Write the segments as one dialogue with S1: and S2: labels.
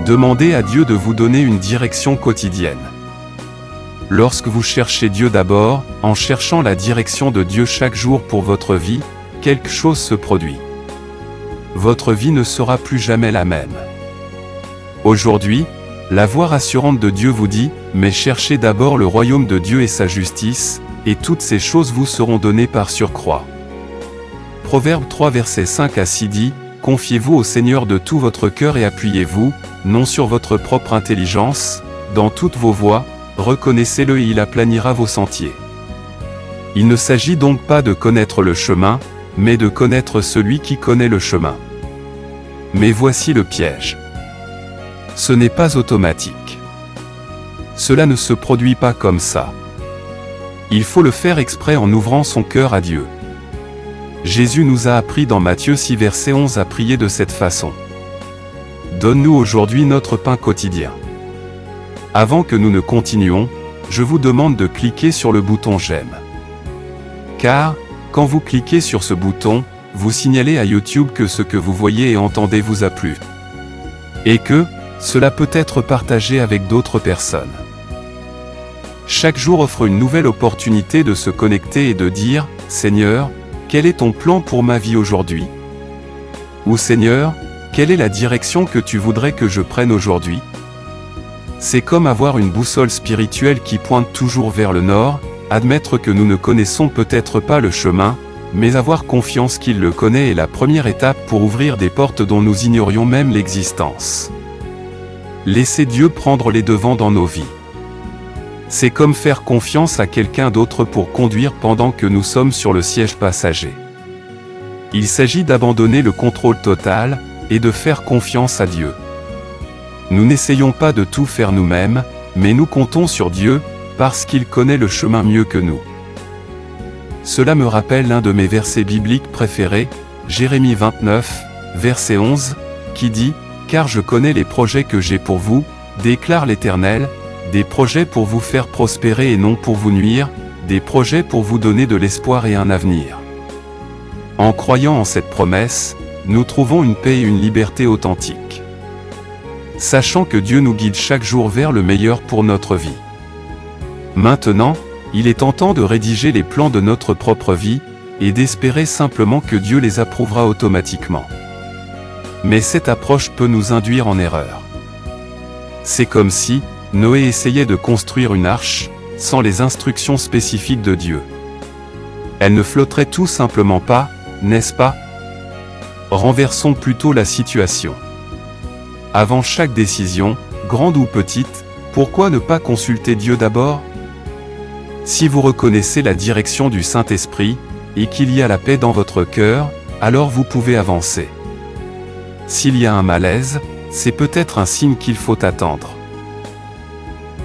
S1: Demandez à Dieu de vous donner une direction quotidienne. Lorsque vous cherchez Dieu d'abord, en cherchant la direction de Dieu chaque jour pour votre vie, quelque chose se produit. Votre vie ne sera plus jamais la même. Aujourd'hui, la voix rassurante de Dieu vous dit, mais cherchez d'abord le royaume de Dieu et sa justice, et toutes ces choses vous seront données par surcroît. Proverbe 3 versets 5 à 6 dit, confiez-vous au Seigneur de tout votre cœur et appuyez-vous, non sur votre propre intelligence, dans toutes vos voies, reconnaissez-le et il aplanira vos sentiers. Il ne s'agit donc pas de connaître le chemin, mais de connaître celui qui connaît le chemin. Mais voici le piège. Ce n'est pas automatique. Cela ne se produit pas comme ça. Il faut le faire exprès en ouvrant son cœur à Dieu. Jésus nous a appris dans Matthieu 6 verset 11 à prier de cette façon. Donne-nous aujourd'hui notre pain quotidien. Avant que nous ne continuions, je vous demande de cliquer sur le bouton j'aime. Car, quand vous cliquez sur ce bouton, vous signalez à YouTube que ce que vous voyez et entendez vous a plu. Et que, cela peut être partagé avec d'autres personnes. Chaque jour offre une nouvelle opportunité de se connecter et de dire, Seigneur, quel est ton plan pour ma vie aujourd'hui? Ou Seigneur, quelle est la direction que tu voudrais que je prenne aujourd'hui? C'est comme avoir une boussole spirituelle qui pointe toujours vers le nord, admettre que nous ne connaissons peut-être pas le chemin, mais avoir confiance qu'il le connaît est la première étape pour ouvrir des portes dont nous ignorions même l'existence. Laissez Dieu prendre les devants dans nos vies. C'est comme faire confiance à quelqu'un d'autre pour conduire pendant que nous sommes sur le siège passager. Il s'agit d'abandonner le contrôle total, et de faire confiance à Dieu. Nous n'essayons pas de tout faire nous-mêmes, mais nous comptons sur Dieu, parce qu'il connaît le chemin mieux que nous. Cela me rappelle l'un de mes versets bibliques préférés, Jérémie 29, verset 11, qui dit « Car je connais les projets que j'ai pour vous, déclare l'Éternel, des projets pour vous faire prospérer et non pour vous nuire, des projets pour vous donner de l'espoir et un avenir. » En croyant en cette promesse, nous trouvons une paix et une liberté authentiques. Sachant que Dieu nous guide chaque jour vers le meilleur pour notre vie. Maintenant, il est tentant de rédiger les plans de notre propre vie, et d'espérer simplement que Dieu les approuvera automatiquement. Mais cette approche peut nous induire en erreur. C'est comme si Noé essayait de construire une arche, sans les instructions spécifiques de Dieu. Elle ne flotterait tout simplement pas, n'est-ce pas? Renversons plutôt la situation. Avant chaque décision, grande ou petite, pourquoi ne pas consulter Dieu d'abord? Si vous reconnaissez la direction du Saint-Esprit, et qu'il y a la paix dans votre cœur, alors vous pouvez avancer. S'il y a un malaise, c'est peut-être un signe qu'il faut attendre.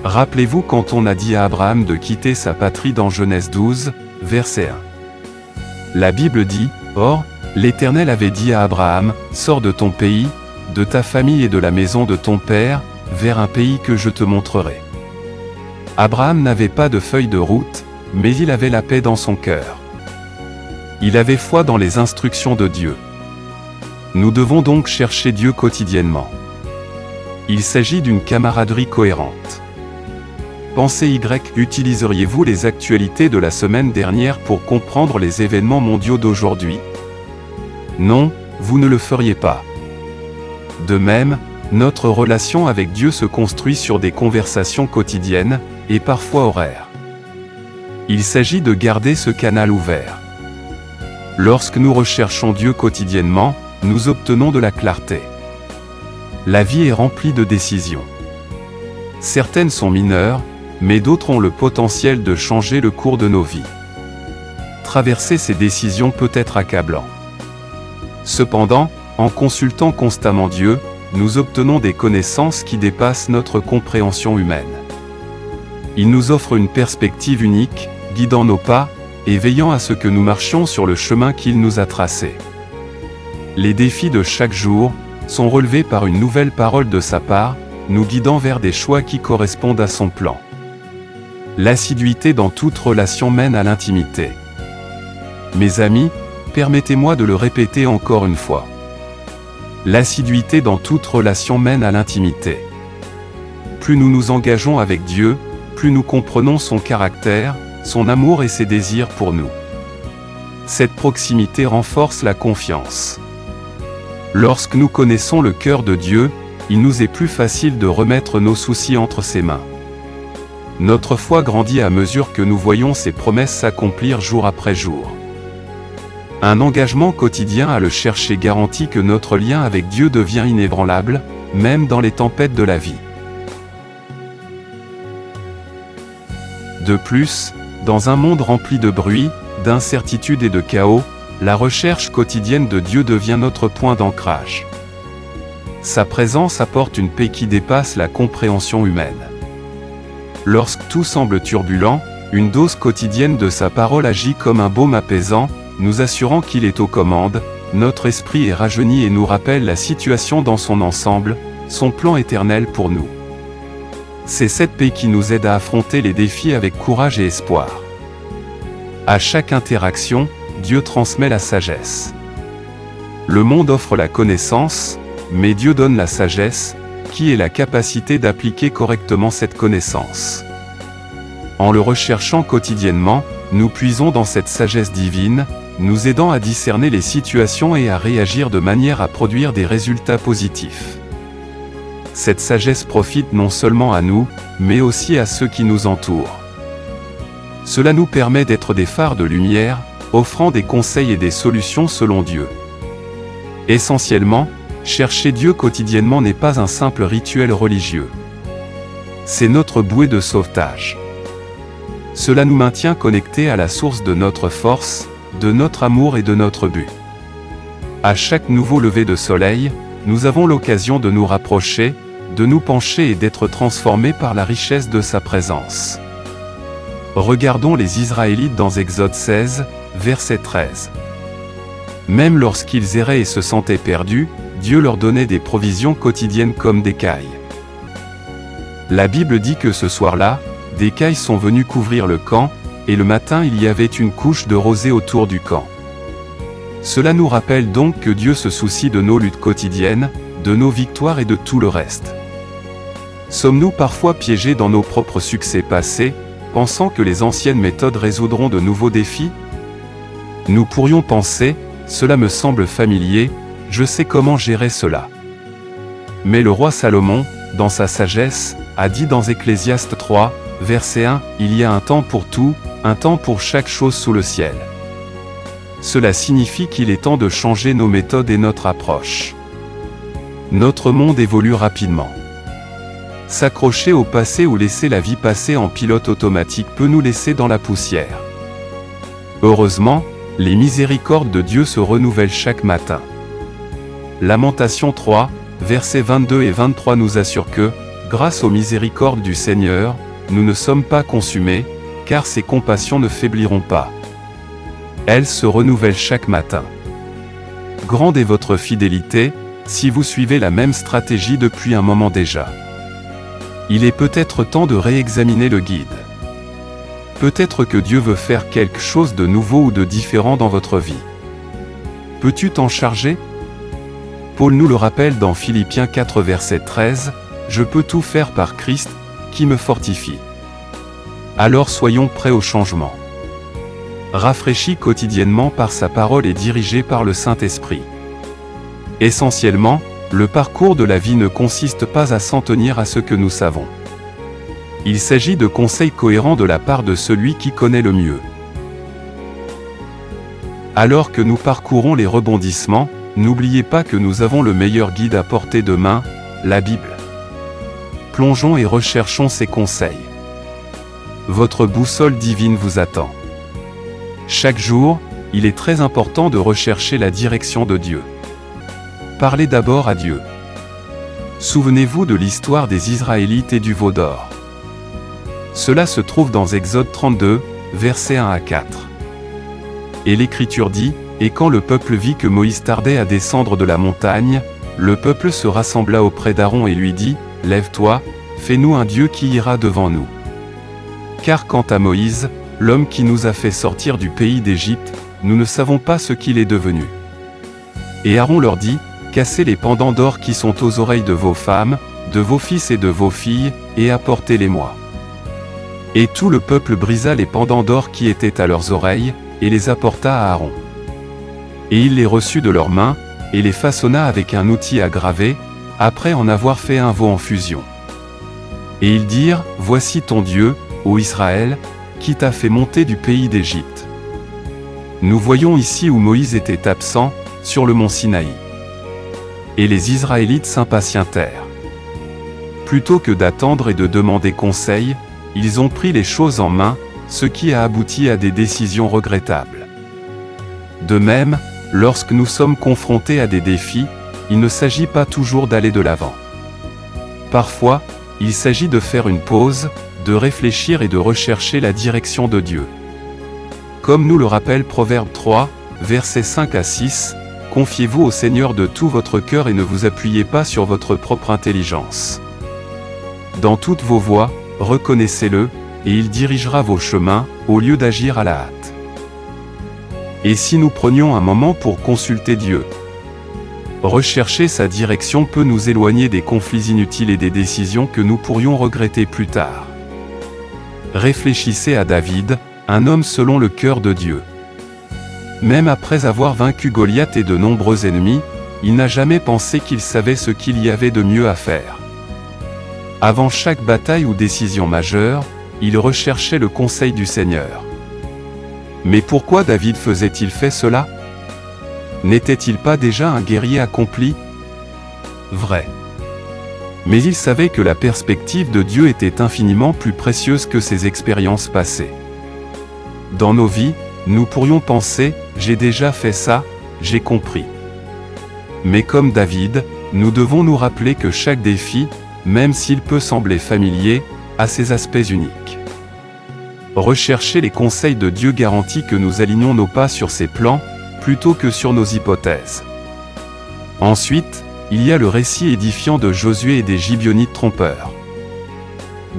S1: Rappelez-vous quand on a dit à Abraham de quitter sa patrie dans Genèse 12, verset 1. La Bible dit, « Or, l'Éternel avait dit à Abraham, « Sors de ton pays, de ta famille et de la maison de ton père, vers un pays que je te montrerai. » Abraham n'avait pas de feuille de route, mais il avait la paix dans son cœur. Il avait foi dans les instructions de Dieu. Nous devons donc chercher Dieu quotidiennement. Il s'agit d'une camaraderie cohérente. Pensez Y, utiliseriez-vous les actualités de la semaine dernière pour comprendre les événements mondiaux d'aujourd'hui? Non, vous ne le feriez pas. De même, notre relation avec Dieu se construit sur des conversations quotidiennes, et parfois horaires. Il s'agit de garder ce canal ouvert. Lorsque nous recherchons Dieu quotidiennement, nous obtenons de la clarté. La vie est remplie de décisions. Certaines sont mineures, mais d'autres ont le potentiel de changer le cours de nos vies. Traverser ces décisions peut être accablant. Cependant, en consultant constamment Dieu, nous obtenons des connaissances qui dépassent notre compréhension humaine. Il nous offre une perspective unique, guidant nos pas, et veillant à ce que nous marchions sur le chemin qu'il nous a tracé. Les défis de chaque jour sont relevés par une nouvelle parole de sa part, nous guidant vers des choix qui correspondent à son plan. L'assiduité dans toute relation mène à l'intimité. Mes amis, permettez-moi de le répéter encore une fois. L'assiduité dans toute relation mène à l'intimité. Plus nous nous engageons avec Dieu, plus nous comprenons son caractère, son amour et ses désirs pour nous. Cette proximité renforce la confiance. Lorsque nous connaissons le cœur de Dieu, il nous est plus facile de remettre nos soucis entre ses mains. Notre foi grandit à mesure que nous voyons ses promesses s'accomplir jour après jour. Un engagement quotidien à le chercher garantit que notre lien avec Dieu devient inébranlable, même dans les tempêtes de la vie. De plus, dans un monde rempli de bruit, d'incertitude et de chaos, la recherche quotidienne de Dieu devient notre point d'ancrage. Sa présence apporte une paix qui dépasse la compréhension humaine. Lorsque tout semble turbulent, une dose quotidienne de sa parole agit comme un baume apaisant, nous assurant qu'il est aux commandes, notre esprit est rajeuni et nous rappelle la situation dans son ensemble, son plan éternel pour nous. C'est cette paix qui nous aide à affronter les défis avec courage et espoir. À chaque interaction, Dieu transmet la sagesse. Le monde offre la connaissance, mais Dieu donne la sagesse, qui est la capacité d'appliquer correctement cette connaissance. En le recherchant quotidiennement, nous puisons dans cette sagesse divine, nous aidant à discerner les situations et à réagir de manière à produire des résultats positifs. Cette sagesse profite non seulement à nous, mais aussi à ceux qui nous entourent. Cela nous permet d'être des phares de lumière, offrant des conseils et des solutions selon Dieu. Essentiellement, chercher Dieu quotidiennement n'est pas un simple rituel religieux. C'est notre bouée de sauvetage. Cela nous maintient connectés à la source de notre force, de notre amour et de notre but. À chaque nouveau lever de soleil, nous avons l'occasion de nous rapprocher, de nous pencher et d'être transformés par la richesse de sa présence. Regardons les Israélites dans Exode 16, verset 13. Même lorsqu'ils erraient et se sentaient perdus, Dieu leur donnait des provisions quotidiennes comme des cailles. La Bible dit que ce soir-là, des cailles sont venues couvrir le camp, et le matin il y avait une couche de rosée autour du camp. Cela nous rappelle donc que Dieu se soucie de nos luttes quotidiennes, de nos victoires et de tout le reste. Sommes-nous parfois piégés dans nos propres succès passés, pensant que les anciennes méthodes résoudront de nouveaux défis? Nous pourrions penser, cela me semble familier, je sais comment gérer cela. Mais le roi Salomon, dans sa sagesse, a dit dans Ecclésiaste 3, verset 1, « Il y a un temps pour tout, un temps pour chaque chose sous le ciel. » Cela signifie qu'il est temps de changer nos méthodes et notre approche. Notre monde évolue rapidement. S'accrocher au passé ou laisser la vie passer en pilote automatique peut nous laisser dans la poussière. Heureusement, les miséricordes de Dieu se renouvellent chaque matin. Lamentation 3, versets 22 et 23 nous assure que, grâce aux miséricordes du Seigneur, nous ne sommes pas consumés, car ses compassions ne faibliront pas. Elles se renouvellent chaque matin. Grande est votre fidélité, si vous suivez la même stratégie depuis un moment déjà. Il est peut-être temps de réexaminer le guide. Peut-être que Dieu veut faire quelque chose de nouveau ou de différent dans votre vie. Peux-tu t'en charger? Paul nous le rappelle dans Philippiens 4 verset 13, « Je peux tout faire par Christ, qui me fortifie. » Alors soyons prêts au changement. Rafraîchis quotidiennement par sa parole et dirigés par le Saint-Esprit. Essentiellement, le parcours de la vie ne consiste pas à s'en tenir à ce que nous savons. Il s'agit de conseils cohérents de la part de celui qui connaît le mieux. Alors que nous parcourons les rebondissements, n'oubliez pas que nous avons le meilleur guide à portée de main, la Bible. Plongeons et recherchons ses conseils. Votre boussole divine vous attend. Chaque jour, il est très important de rechercher la direction de Dieu. Parlez d'abord à Dieu. Souvenez-vous de l'histoire des Israélites et du veau d'or. Cela se trouve dans Exode 32, versets 1 à 4. Et l'Écriture dit, « Et quand le peuple vit que Moïse tardait à descendre de la montagne, le peuple se rassembla auprès d'Aaron et lui dit, « Lève-toi, fais-nous un Dieu qui ira devant nous. Car quant à Moïse, l'homme qui nous a fait sortir du pays d'Égypte, nous ne savons pas ce qu'il est devenu. » Et Aaron leur dit, « cassez les pendants d'or qui sont aux oreilles de vos femmes, de vos fils et de vos filles, et apportez-les-moi. Et tout le peuple brisa les pendants d'or qui étaient à leurs oreilles, et les apporta à Aaron. Et il les reçut de leurs mains, et les façonna avec un outil à graver, après en avoir fait un veau en fusion. Et ils dirent, voici ton Dieu, ô Israël, qui t'a fait monter du pays d'Égypte. Nous voyons ici où Moïse était absent, sur le mont Sinaï. Et les Israélites s'impatientèrent. Plutôt que d'attendre et de demander conseil, ils ont pris les choses en main, ce qui a abouti à des décisions regrettables. De même, lorsque nous sommes confrontés à des défis, il ne s'agit pas toujours d'aller de l'avant. Parfois, il s'agit de faire une pause, de réfléchir et de rechercher la direction de Dieu. Comme nous le rappelle Proverbe 3, versets 5 à 6, « Confiez-vous au Seigneur de tout votre cœur et ne vous appuyez pas sur votre propre intelligence. Dans toutes vos voies, reconnaissez-le, et il dirigera vos chemins, au lieu d'agir à la hâte. » Et si nous prenions un moment pour consulter Dieu? Rechercher sa direction peut nous éloigner des conflits inutiles et des décisions que nous pourrions regretter plus tard. Réfléchissez à David, un homme selon le cœur de Dieu. Même après avoir vaincu Goliath et de nombreux ennemis, il n'a jamais pensé qu'il savait ce qu'il y avait de mieux à faire. Avant chaque bataille ou décision majeure, il recherchait le conseil du Seigneur. Mais pourquoi David faisait-il cela? N'était-il pas déjà un guerrier accompli? Vrai. Mais il savait que la perspective de Dieu était infiniment plus précieuse que ses expériences passées. Dans nos vies, nous pourrions penser, j'ai déjà fait ça, j'ai compris. Mais comme David, nous devons nous rappeler que chaque défi, même s'il peut sembler familier, a ses aspects uniques. Rechercher les conseils de Dieu garantit que nous alignons nos pas sur ses plans, plutôt que sur nos hypothèses. Ensuite, il y a le récit édifiant de Josué et des Gibeonites trompeurs.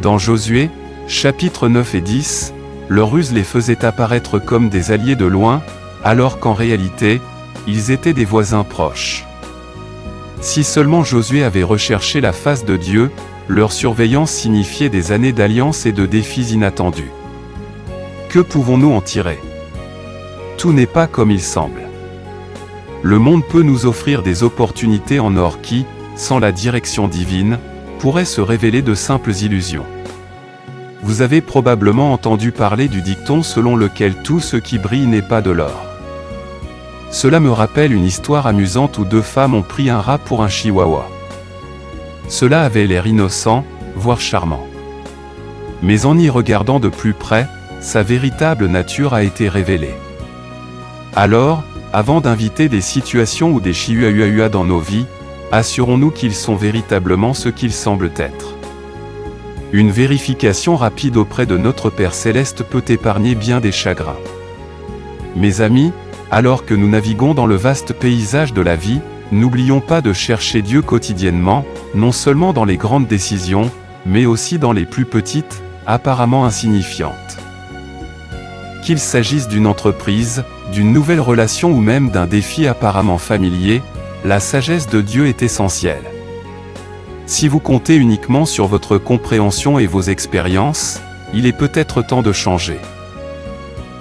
S1: Dans Josué, chapitres 9 et 10, leur ruse les faisait apparaître comme des alliés de loin, alors qu'en réalité, ils étaient des voisins proches. Si seulement Josué avait recherché la face de Dieu, leur surveillance signifiait des années d'alliance et de défis inattendus. Que pouvons-nous en tirer? Tout n'est pas comme il semble. Le monde peut nous offrir des opportunités en or qui, sans la direction divine, pourraient se révéler de simples illusions. Vous avez probablement entendu parler du dicton selon lequel tout ce qui brille n'est pas de l'or. Cela me rappelle une histoire amusante où deux femmes ont pris un rat pour un chihuahua. Cela avait l'air innocent, voire charmant. Mais en y regardant de plus près, sa véritable nature a été révélée. Alors, avant d'inviter des situations ou des chihuahuas dans nos vies, assurons-nous qu'ils sont véritablement ce qu'ils semblent être. Une vérification rapide auprès de notre Père Céleste peut épargner bien des chagrins. Mes amis, alors que nous naviguons dans le vaste paysage de la vie, n'oublions pas de chercher Dieu quotidiennement, non seulement dans les grandes décisions, mais aussi dans les plus petites, apparemment insignifiantes. Qu'il s'agisse d'une entreprise, d'une nouvelle relation ou même d'un défi apparemment familier, la sagesse de Dieu est essentielle. Si vous comptez uniquement sur votre compréhension et vos expériences, il est peut-être temps de changer.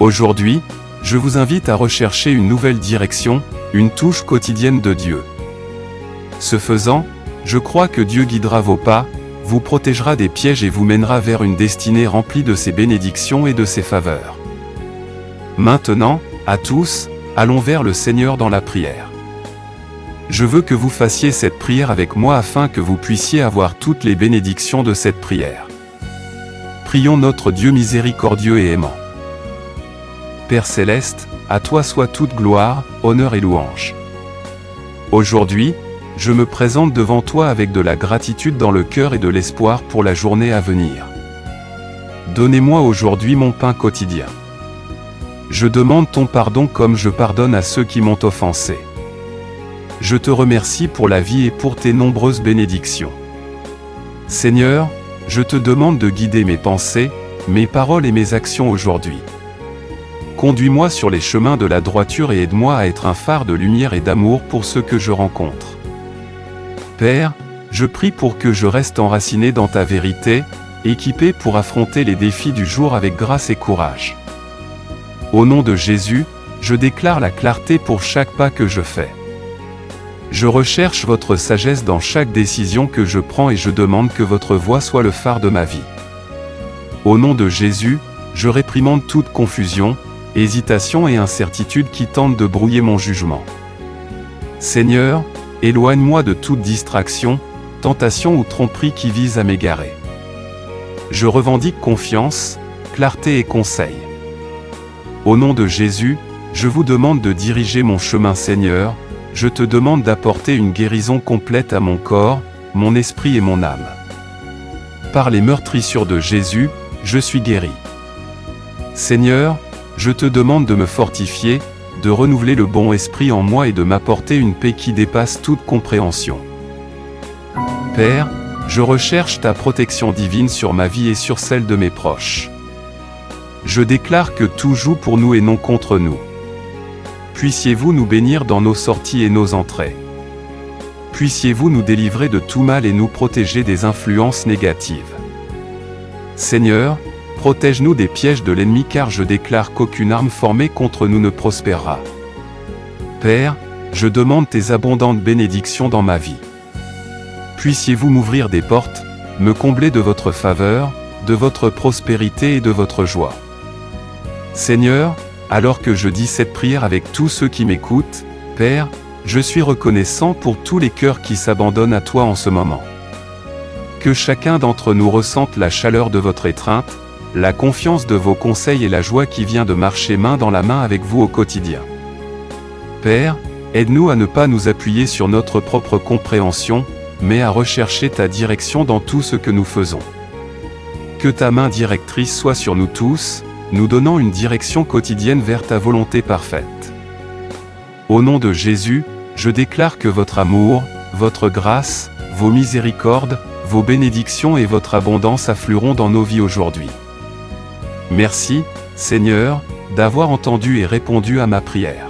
S1: Aujourd'hui, je vous invite à rechercher une nouvelle direction, une touche quotidienne de Dieu. Ce faisant, je crois que Dieu guidera vos pas, vous protégera des pièges et vous mènera vers une destinée remplie de ses bénédictions et de ses faveurs. Maintenant, à tous, allons vers le Seigneur dans la prière. Je veux que vous fassiez cette prière avec moi afin que vous puissiez avoir toutes les bénédictions de cette prière. Prions notre Dieu miséricordieux et aimant. Père Céleste, à toi soit toute gloire, honneur et louange. Aujourd'hui, je me présente devant toi avec de la gratitude dans le cœur et de l'espoir pour la journée à venir. Donnez-moi aujourd'hui mon pain quotidien. Je demande ton pardon comme je pardonne à ceux qui m'ont offensé. Je te remercie pour la vie et pour tes nombreuses bénédictions. Seigneur, je te demande de guider mes pensées, mes paroles et mes actions aujourd'hui. Conduis-moi sur les chemins de la droiture et aide-moi à être un phare de lumière et d'amour pour ceux que je rencontre. Père, je prie pour que je reste enraciné dans ta vérité, équipé pour affronter les défis du jour avec grâce et courage. Au nom de Jésus, je déclare la clarté pour chaque pas que je fais. Je recherche votre sagesse dans chaque décision que je prends et je demande que votre voix soit le phare de ma vie. Au nom de Jésus, je réprimande toute confusion, hésitation et incertitude qui tentent de brouiller mon jugement. Seigneur, éloigne-moi de toute distraction, tentation ou tromperie qui vise à m'égarer. Je revendique confiance, clarté et conseil. Au nom de Jésus, je vous demande de diriger mon chemin, Seigneur, je te demande d'apporter une guérison complète à mon corps, mon esprit et mon âme. Par les meurtrissures de Jésus, je suis guéri. Seigneur, je te demande de me fortifier, de renouveler le bon esprit en moi et de m'apporter une paix qui dépasse toute compréhension. Père, je recherche ta protection divine sur ma vie et sur celle de mes proches. Je déclare que tout joue pour nous et non contre nous. Puissiez-vous nous bénir dans nos sorties et nos entrées. Puissiez-vous nous délivrer de tout mal et nous protéger des influences négatives. Seigneur, protège-nous des pièges de l'ennemi car je déclare qu'aucune arme formée contre nous ne prospérera. Père, je demande tes abondantes bénédictions dans ma vie. Puissiez-vous m'ouvrir des portes, me combler de votre faveur, de votre prospérité et de votre joie. Seigneur, alors que je dis cette prière avec tous ceux qui m'écoutent, Père, je suis reconnaissant pour tous les cœurs qui s'abandonnent à toi en ce moment. Que chacun d'entre nous ressente la chaleur de votre étreinte, la confiance de vos conseils et la joie qui vient de marcher main dans la main avec vous au quotidien. Père, aide-nous à ne pas nous appuyer sur notre propre compréhension, mais à rechercher ta direction dans tout ce que nous faisons. Que ta main directrice soit sur nous tous, nous donnant une direction quotidienne vers ta volonté parfaite. Au nom de Jésus, je déclare que votre amour, votre grâce, vos miséricordes, vos bénédictions et votre abondance afflueront dans nos vies aujourd'hui. Merci, Seigneur, d'avoir entendu et répondu à ma prière.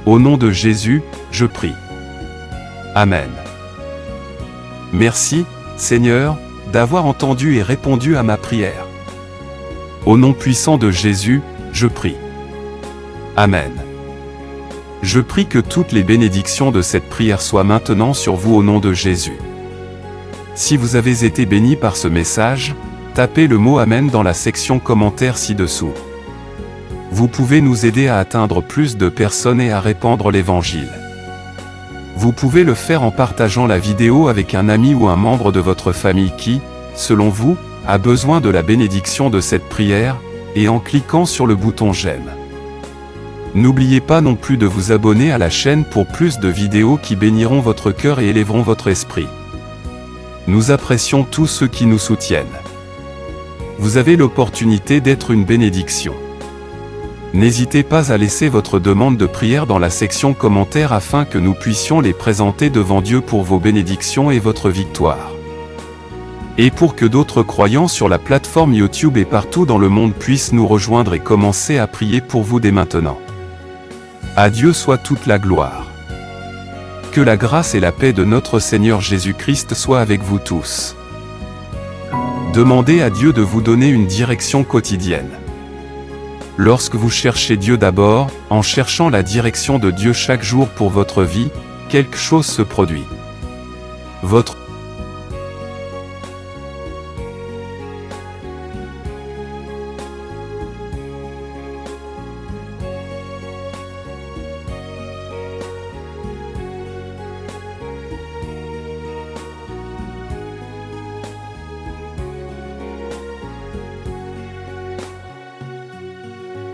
S1: Au nom de Jésus, je prie. Amen. Merci, Seigneur, d'avoir entendu et répondu à ma prière. Au nom puissant de Jésus, je prie. Amen. Je prie que toutes les bénédictions de cette prière soient maintenant sur vous au nom de Jésus. Si vous avez été béni par ce message, tapez le mot Amen dans la section commentaires ci-dessous. Vous pouvez nous aider à atteindre plus de personnes et à répandre l'Évangile. Vous pouvez le faire en partageant la vidéo avec un ami ou un membre de votre famille qui, selon vous, a besoin de la bénédiction de cette prière, et en cliquant sur le bouton j'aime. N'oubliez pas non plus de vous abonner à la chaîne pour plus de vidéos qui béniront votre cœur et élèveront votre esprit. Nous apprécions tous ceux qui nous soutiennent. Vous avez l'opportunité d'être une bénédiction. N'hésitez pas à laisser votre demande de prière dans la section commentaires afin que nous puissions les présenter devant Dieu pour vos bénédictions et votre victoire. Et pour que d'autres croyants sur la plateforme YouTube et partout dans le monde puissent nous rejoindre et commencer à prier pour vous dès maintenant. À Dieu soit toute la gloire. Que la grâce et la paix de notre Seigneur Jésus-Christ soient avec vous tous. Demandez à Dieu de vous donner une direction quotidienne. Lorsque vous cherchez Dieu d'abord, en cherchant la direction de Dieu chaque jour pour votre vie, quelque chose se produit. Votre